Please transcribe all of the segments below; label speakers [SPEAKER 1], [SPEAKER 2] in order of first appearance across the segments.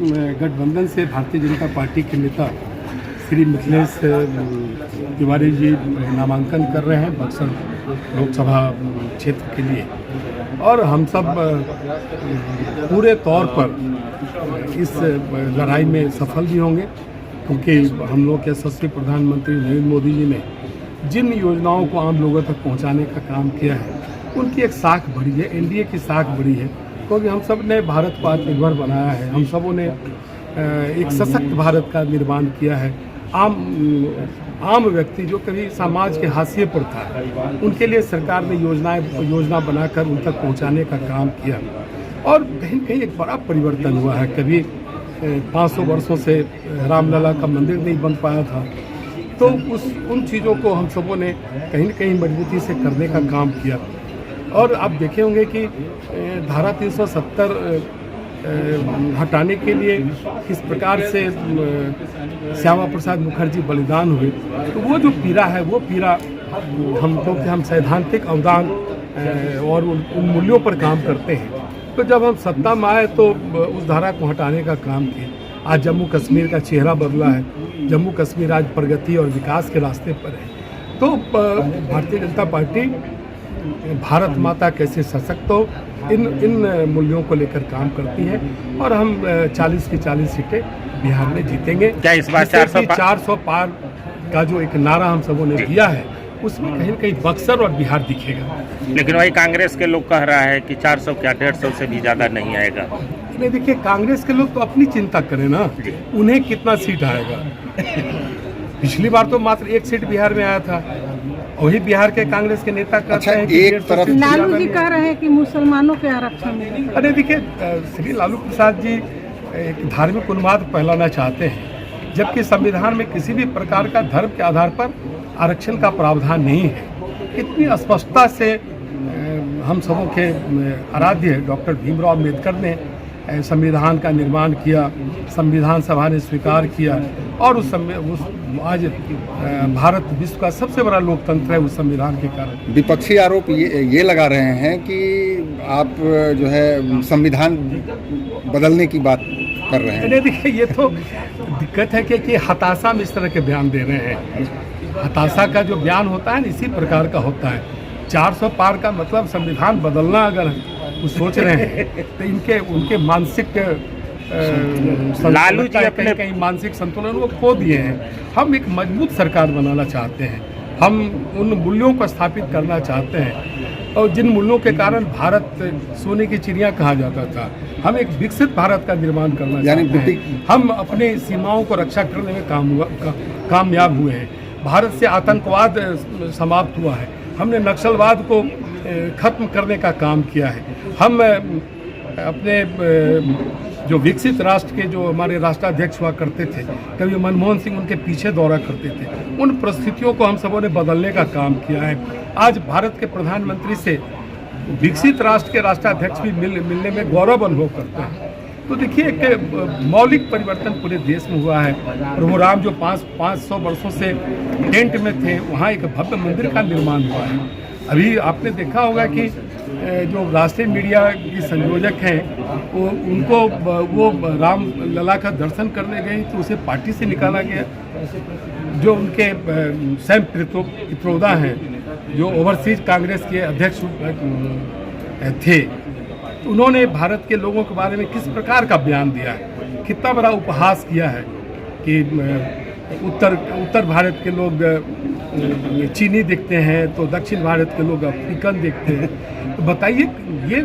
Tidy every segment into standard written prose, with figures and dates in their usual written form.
[SPEAKER 1] गठबंधन से भारतीय जनता पार्टी के नेता श्री मिथिलेश तिवारी जी नामांकन कर रहे हैं बक्सर लोकसभा क्षेत्र के लिए, और हम सब पूरे तौर पर इस लड़ाई में सफल भी होंगे, क्योंकि हम लोग के यशस्वी प्रधानमंत्री नरेंद्र मोदी जी ने जिन योजनाओं को आम लोगों तक पहुंचाने का काम किया है उनकी एक साख बढ़ी है, एनडीए की साख बढ़ी है, क्योंकि हम सब ने भारत को आत्मनिर्भर बनाया है, हम सबों ने एक सशक्त भारत का निर्माण किया है। आम व्यक्ति जो कभी समाज के हाशिए पर था उनके लिए सरकार ने योजना बनाकर उन तक पहुंचाने का काम किया, और कहीं कहीं एक बड़ा परिवर्तन हुआ है। कभी 500 वर्षों से रामलला का मंदिर नहीं बन पाया था, तो उन चीज़ों को हम सबों ने कहीं न कहीं मजबूती से करने का काम किया। और आप देखे होंगे कि धारा 370 हटाने के लिए किस प्रकार से श्यामा प्रसाद मुखर्जी बलिदान हुए, तो वो जो पीड़ा है वो पीड़ा हम सैद्धांतिक अवदान और उन मूल्यों पर काम करते हैं। तो जब हम सत्ता में आए तो उस धारा को हटाने का काम किया। आज जम्मू कश्मीर का चेहरा बदला है, जम्मू कश्मीर आज प्रगति और विकास के रास्ते पर है। तो भारतीय जनता पार्टी भारत माता कैसे सशक्त हो इन मूल्यों को लेकर काम करती है, और हम 40 की 40 सीटें बिहार में जीतेंगे।
[SPEAKER 2] क्या इस बार
[SPEAKER 1] 400 पार का जो एक नारा हम सबों ने दिया है उसमें कहीं न कहीं बक्सर और बिहार दिखेगा।
[SPEAKER 2] लेकिन वही कांग्रेस के लोग कह रहा है कि 400 क्या 150 से भी ज़्यादा नहीं आएगा।
[SPEAKER 1] नहीं, देखिए कांग्रेस के लोग तो अपनी चिंता करें ना, उन्हें कितना सीट आएगा। पिछली बार तो मात्र 1 सीट बिहार में आया था, वही बिहार के कांग्रेस के नेता कहते हैं कि
[SPEAKER 3] एक तरफ
[SPEAKER 4] लालू जी कह रहे हैं कि मुसलमानों के आरक्षण में।
[SPEAKER 1] अरे देखिए, श्री लालू प्रसाद जी एक धार्मिक उन्माद फैलाना चाहते हैं, जबकि संविधान में किसी भी प्रकार का धर्म के आधार पर आरक्षण का प्रावधान नहीं है। इतनी स्पष्टता से हम सबों के आराध्य डॉक्टर भीमराव अम्बेडकर ने संविधान का निर्माण किया, संविधान सभा ने स्वीकार किया, और उस आज भारत विश्व का सबसे बड़ा लोकतंत्र है उस संविधान के कारण।
[SPEAKER 3] विपक्षी आरोप ये लगा रहे हैं कि आप जो है संविधान बदलने की बात कर रहे हैं।
[SPEAKER 1] नहीं, देखिए ये तो दिक्कत है कि हताशा में इस तरह के बयान दे रहे हैं। हताशा का जो बयान होता है इसी प्रकार का होता है। 400 पार का मतलब संविधान बदलना अगर वो सोच रहे हैं तो उनके मानसिक
[SPEAKER 2] लालू जी अपने
[SPEAKER 1] कहीं मानसिक संतुलन वो खो दिए हैं। हम एक मजबूत सरकार बनाना चाहते हैं, हम उन मूल्यों को स्थापित करना चाहते हैं, और जिन मूल्यों के कारण भारत सोने की चिड़िया कहा जाता था, हम एक विकसित भारत का निर्माण करना चाहते हैं। हम अपने सीमाओं को रक्षा करने में कामयाब हुए हैं। भारत से आतंकवाद समाप्त हुआ है, हमने नक्सलवाद को खत्म करने का काम किया है। हम अपने जो विकसित राष्ट्र के जो हमारे राष्ट्राध्यक्ष हुआ करते थे, कभी मनमोहन सिंह उनके पीछे दौरा करते थे, उन परिस्थितियों को हम सबों ने बदलने का काम किया है। आज भारत के प्रधानमंत्री से विकसित राष्ट्र के राष्ट्राध्यक्ष भी मिलने में गौरव अनुभव करते हैं। तो देखिए एक मौलिक परिवर्तन पूरे देश में हुआ है। प्रभु राम जो 500 वर्षों से टेंट में थे, वहाँ एक भव्य मंदिर का निर्माण हुआ है। अभी आपने देखा होगा कि जो राष्ट्रीय मीडिया की संयोजक हैं वो राम लला का दर्शन करने गई तो उसे पार्टी से निकाला गया। जो उनके सैम पित्रोदा हैं जो ओवरसीज कांग्रेस के अध्यक्ष थे, उन्होंने भारत के लोगों के बारे में किस प्रकार का बयान दिया है, कितना बड़ा उपहास किया है कि उत्तर भारत के लोग चीनी दिखते हैं तो दक्षिण भारत के लोग अफ्रीकन दिखते हैं। तो बताइए, ये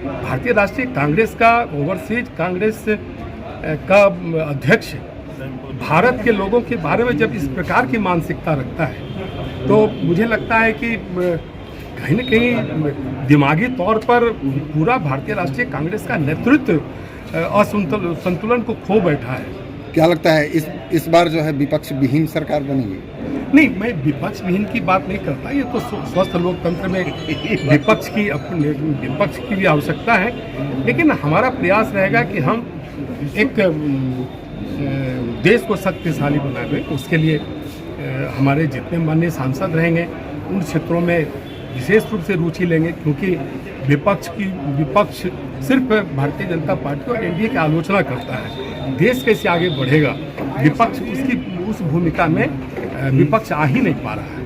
[SPEAKER 1] भारतीय राष्ट्रीय कांग्रेस का ओवरसीज कांग्रेस का अध्यक्ष भारत के लोगों के बारे में जब इस प्रकार की मानसिकता रखता है, तो मुझे लगता है कि कहीं न कहीं दिमागी तौर पर पूरा भारतीय राष्ट्रीय कांग्रेस का नेतृत्व असंतुलन को खो बैठा है।
[SPEAKER 3] क्या लगता है इस बार जो है विपक्ष विहीन सरकार बनेगी?
[SPEAKER 1] नहीं, मैं विपक्ष विहीन की बात नहीं करता। ये तो स्वस्थ लोकतंत्र में विपक्ष की भी आवश्यकता है, लेकिन हमारा प्रयास रहेगा कि हम एक देश को शक्तिशाली बनाए। उसके लिए हमारे जितने माननीय सांसद रहेंगे उन क्षेत्रों में विशेष रूप से रुचि लेंगे, क्योंकि विपक्ष सिर्फ भारतीय जनता पार्टी और एनडीए की आलोचना करता है। देश कैसे आगे बढ़ेगा, विपक्ष उसकी उस भूमिका में विपक्ष आ ही नहीं पा रहा है।